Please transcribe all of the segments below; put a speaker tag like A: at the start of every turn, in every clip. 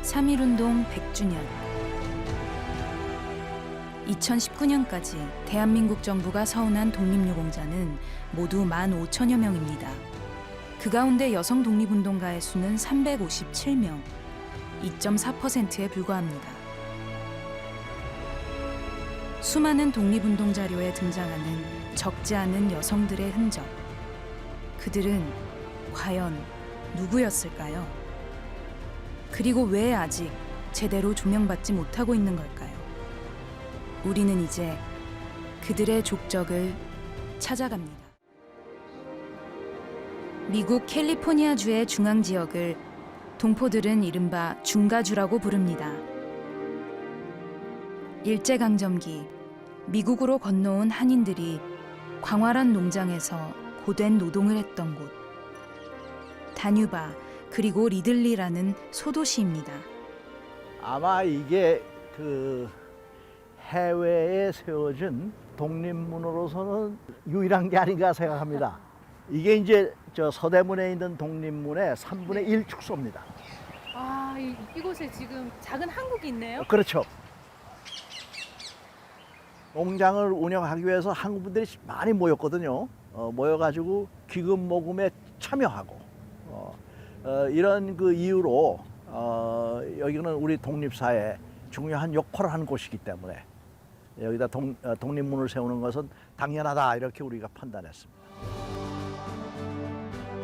A: 3.1운동 100주년. 2019년까지 대한민국 정부가 서운한 독립유공자는 모두 15,000여 명입니다. 그 가운데 여성 독립운동가의 수는 357명, 2.4%에 불과합니다. 수많은 독립운동 자료에 등장하는 적지 않은 여성들의 흔적. 그들은 과연 누구였을까요? 그리고 왜 아직 제대로 조명받지 못하고 있는 걸까요? 우리는 이제 그들의 족적을 찾아갑니다. 미국 캘리포니아주의 중앙 지역을 동포들은 이른바 중가주라고 부릅니다. 일제강점기 미국으로 건너온 한인들이 광활한 농장에서 고된 노동을 했던 곳. 다뉴바 그리고 리들리라는 소도시입니다.
B: 아마 이게 그 해외에 세워진 독립문으로서는 유일한 게 아닌가 생각합니다. 이게 이제 저 서대문에 있는 독립문의 3분의 1 축소입니다.
C: 아, 이곳에 지금 작은 항국이 있네요.
B: 그렇죠. 농장을 운영하기 위해서 한국 분들이 많이 모였거든요. 모여가지고 기금 모금에 참여하고 이런 그 이유로 여기는 우리 독립사에 중요한 역할을 하는 곳이기 때문에 여기다 독립문을 세우는 것은 당연하다 이렇게 우리가 판단했습니다.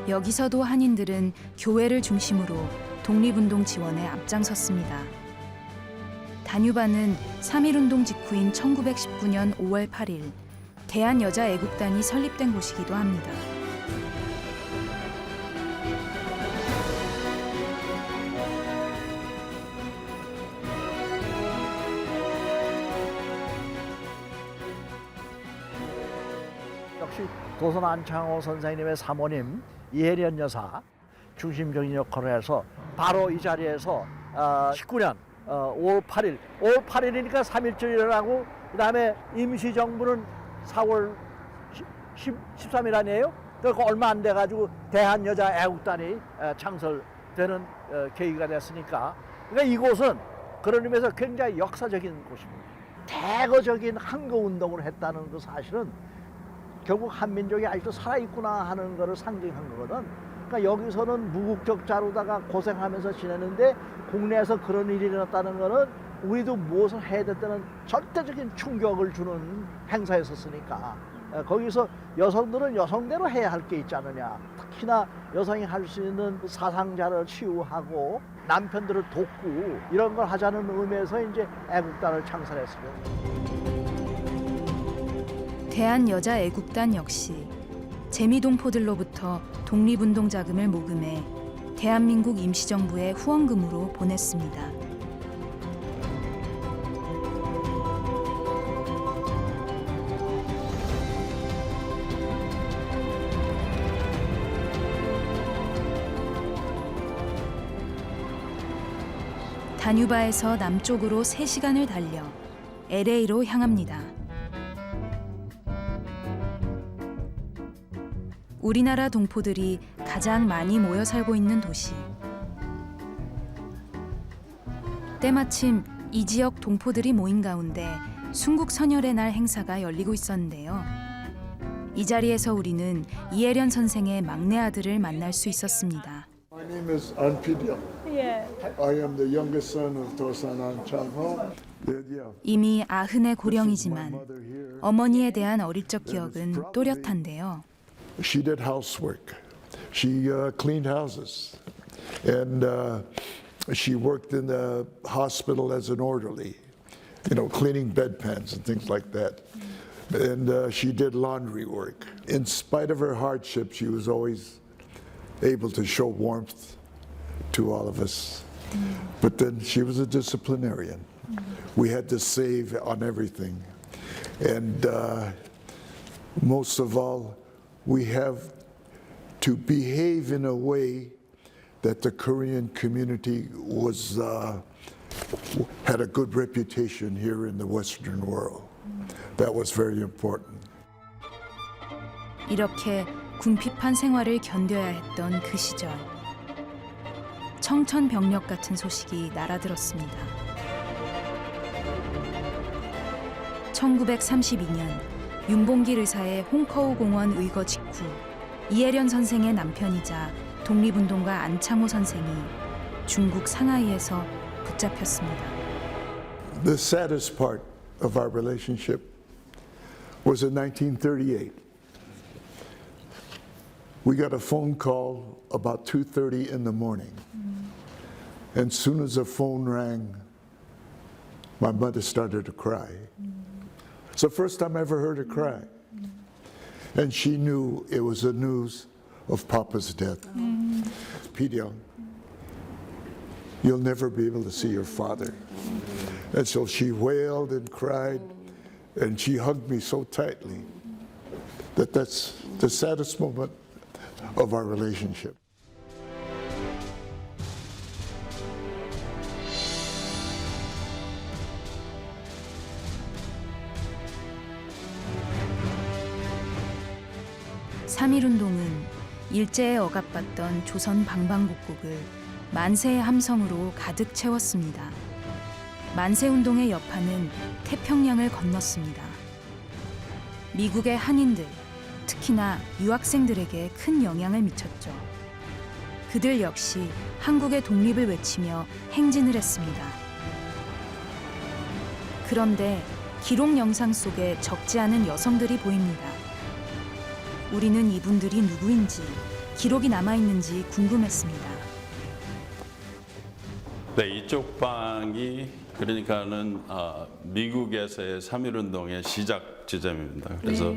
A: 여기서도 한인들은 교회를 중심으로 독립운동 지원에 앞장섰습니다. 다뉴바는 3.1운동 직후인 1919년 5월 8일 대한여자애국단이 설립된 곳이기도 합니다.
B: 역시 도선 안창호 선생님의 사모님 이혜련 여사 중심적인 역할을 해서 바로 이 자리에서 19년 5월 8일 5월 8일이니까 3.1절이라고 그 다음에 임시정부는 4월 13일 아니에요? 그러니까 얼마 안 돼가지고 대한여자애국단이 창설되는 계기가 됐으니까 그러니까 이곳은 그런 의미에서 굉장히 역사적인 곳입니다. 대거적인 항거운동을 했다는 그 사실은 결국 한민족이 아직도 살아있구나 하는 것을 상징한 거거든. 그러니까 여기서는 무국적자로다가 고생하면서 지내는데 국내에서 그런 일이 일어났다는 거는 우리도 무엇을 해야 됐다는 절대적인 충격을 주는 행사였었으니까 거기서 여성들은 여성대로 해야 할 게 있지 않느냐. 특히나 여성이 할 수 있는 사상자를 치유하고 남편들을 돕고 이런 걸 하자는 의미에서 이제 애국단을 창설했어요.
A: 대한여자애국단 역시 재미동포들로부터 독립운동 자금을 모금해 대한민국 임시정부에 후원금으로 보냈습니다. 다뉴바에서 남쪽으로 3시간을 달려 LA로 향합니다. 우리나라 동포들이 가장 많이 모여 살고 있는 도시. 때마침 이 지역 동포들이 모인 가운데 순국선열의 날 행사가 열리고 있었는데요. 이 자리에서 우리는 이혜련 선생의 막내 아들을 만날 수 있었습니다.
D: My name is Anpidya.
C: 예.
D: I am the youngest son of Tosan Anchangho.
A: 이미 90의 고령이지만 어머니에 대한 어릴 적 기억은 또렷한데요.
D: She did housework. She cleaned houses. And she worked in the hospital as an orderly, you know, cleaning bedpans and things like that. And she did laundry work. In spite of her hardship, she was always able to show warmth to all of us. But then she was a disciplinarian. We had to save on everything. And most of all, we have to behave in a way that the Korean community was had a good reputation here in the Western world. That was very important.
A: 이렇게 궁핍한 생활을 견뎌야 했던 그 시절. 청천벽력 같은 소식이 날아들었습니다. 1932년 윤봉길 의사의 홍커우 공원 의거 직후 이혜련 선생의 남편이자 독립운동가 안창호 선생이 중국 상하이에서 붙잡혔습니다.
D: The saddest part of our relationship was in 1938. We got a phone call about 2:30 in the morning. And as soon as the phone rang, my mother started to cry. It's the first time I ever heard her cry. And she knew it was the news of Papa's death. Pete Young, you'll never be able to see your father. And so she wailed and cried, and she hugged me so tightly that that's the saddest moment of our relationship.
A: 삼일운동은 일제에 억압받던 조선 방방곡곡을 만세의 함성으로 가득 채웠습니다. 만세운동의 여파는 태평양을 건넜습니다. 미국의 한인들, 특히나 유학생들에게 큰 영향을 미쳤죠. 그들 역시 한국의 독립을 외치며 행진을 했습니다. 그런데 기록 영상 속에 적지 않은 여성들이 보입니다. 우리는 이분들이 누구인지, 기록이 남아있는지 궁금했습니다.
E: 네, 이쪽 방이 그러니까는 미국에서의 3.1운동의 시작 지점입니다. 그래서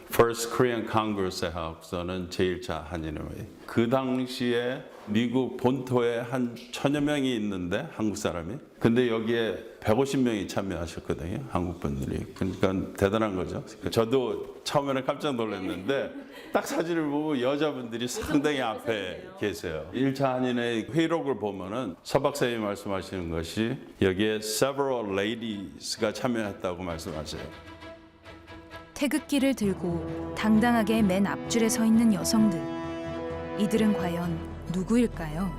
E: First Korean Congress에 하고서는 제1차 한인회의. 그 당시에 미국 본토에 한 1000여 명이 있는데 한국 사람이. 근데 여기에 150명이 참여하셨거든요. 한국 분들이. 그러니까 대단한 거죠. 저도 처음에는 깜짝 놀랐는데 딱 사진을 보고 여자분들이 상당히 앞에 계세요. 1차 한인회의 회의록을 보면은 서 박사님이 말씀하시는 것이 여기에 several ladies가 참여했다고 말씀하세요.
A: 태극기를 들고 당당하게 맨 앞줄에 서 있는 여성들. 이들은 과연 누구일까요?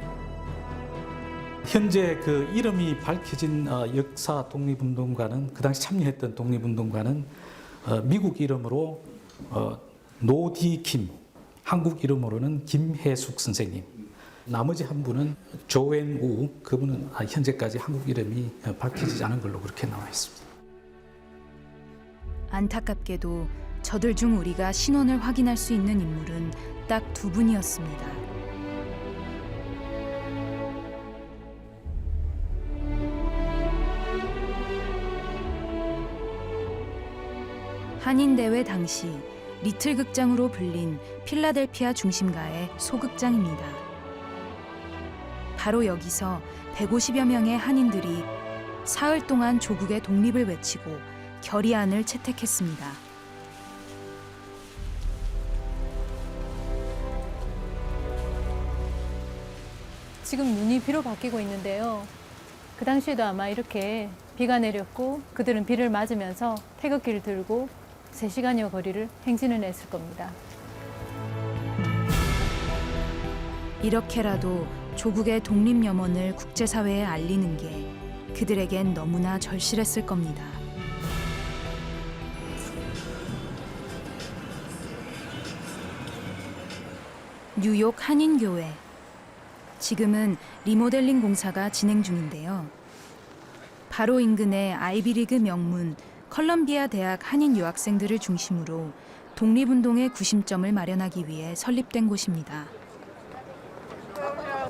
F: 현재 그 이름이 밝혀진 역사 독립운동가는 그 당시 참여했던 독립운동가는 미국 이름으로 노디 김, 한국 이름으로는 김혜숙 선생님. 나머지 한 분은 조엔 우, 그분은 현재까지 한국 이름이 밝혀지지 않은 걸로 그렇게 나와 있습니다.
A: 안타깝게도 저들 중 우리가 신원을 확인할 수 있는 인물은 딱 2분이었습니다. 한인대회 당시 리틀 극장으로 불린 필라델피아 중심가의 소극장입니다. 바로 여기서 150여 명의 한인들이 사흘 동안 조국의 독립을 외치고 결의안을 채택했습니다.
C: 지금 눈이 비로 바뀌고 있는데요. 그 당시에도 아마 이렇게 비가 내렸고 그들은 비를 맞으면서 태극기를 들고 3시간여 거리를 행진을 했을 겁니다.
A: 이렇게라도 조국의 독립 염원을 국제사회에 알리는 게 그들에겐 너무나 절실했을 겁니다. 뉴욕 한인교회. 지금은 리모델링 공사가 진행 중인데요. 바로 인근의 아이비리그 명문 컬럼비아 대학 한인 유학생들을 중심으로 독립운동의 구심점을 마련하기 위해 설립된 곳입니다.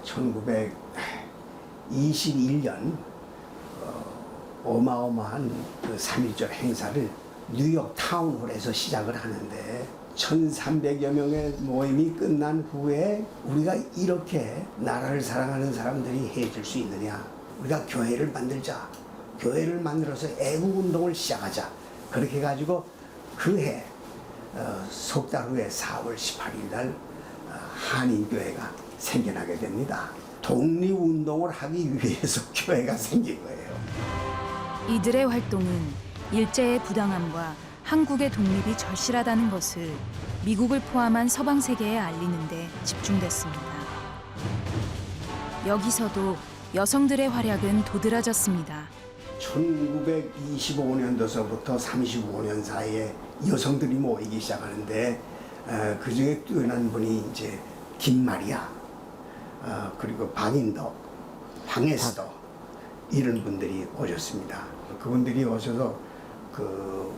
G: 1921년 어마어마한 그 3.1절 행사를 뉴욕 타운홀에서 시작을 하는데 1,300여 명의 모임이 끝난 후에 우리가 이렇게 나라를 사랑하는 사람들이 해줄 수 있느냐. 우리가 교회를 만들자. 교회를 만들어서 애국운동을 시작하자. 그렇게 해가지고 그해 석 달 후에 4월 18일 날 한인교회가 생겨나게 됩니다. 독립운동을 하기 위해서 교회가 생긴 거예요.
A: 이들의 활동은 일제의 부당함과 한국의 독립이 절실하다는 것을 미국을 포함한 서방 세계에 알리는 데 집중됐습니다. 여기서도 여성들의 활약은 도드라졌습니다.
G: 1925년도서부터 35년 사이에 여성들이 모이기 시작하는데 그 중에 뛰어난 분이 이제 김마리아, 그리고 박인덕, 황에스더 이런 분들이 오셨습니다. 그분들이 오셔서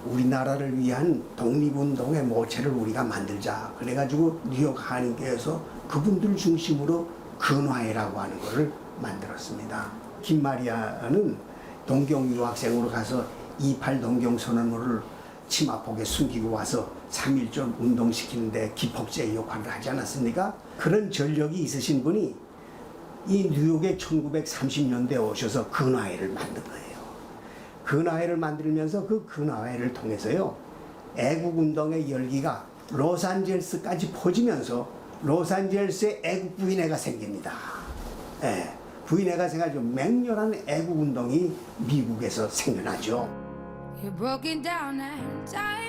G: 우리나라를 위한 독립운동의 모체를 우리가 만들자. 그래가지고 뉴욕 한인교에서 그분들 중심으로 근화회라고 하는 것을 만들었습니다. 김마리아는 동경 유학생으로 가서 28 동경 선언문을 치마폭에 숨기고 와서 3.1절 운동시키는데 기폭제의 역할을 하지 않았습니까? 그런 전력이 있으신 분이 이 뉴욕에 1930년대에 오셔서 근화회를 만든 거예요. 근화회를 만들면서 그 근화회를 통해서요, 애국운동의 열기가 로스앤젤레스까지 퍼지면서 로스앤젤레스에 애국부인회가 생깁니다. 예, 부인회가 생겨서 맹렬한 애국운동이 미국에서 생겨나죠.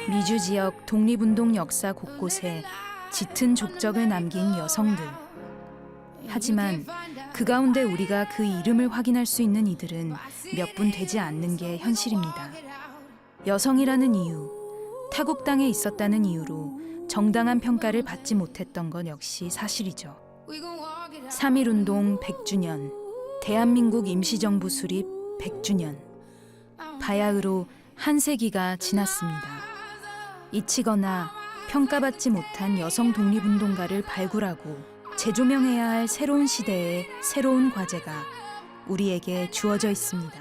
A: 미주 지역 독립운동 역사 곳곳에 짙은 족적을 남긴 여성들. 하지만 그 가운데 우리가 그 이름을 확인할 수 있는 이들은 몇 분 되지 않는 게 현실입니다. 여성이라는 이유, 타국 땅에 있었다는 이유로 정당한 평가를 받지 못했던 건 역시 사실이죠. 3.1운동 100주년, 대한민국 임시정부 수립 100주년. 바야흐로 한 세기가 지났습니다. 잊히거나 평가받지 못한 여성 독립운동가를 발굴하고 재조명해야 할 새로운 시대의 새로운 과제가 우리에게 주어져 있습니다.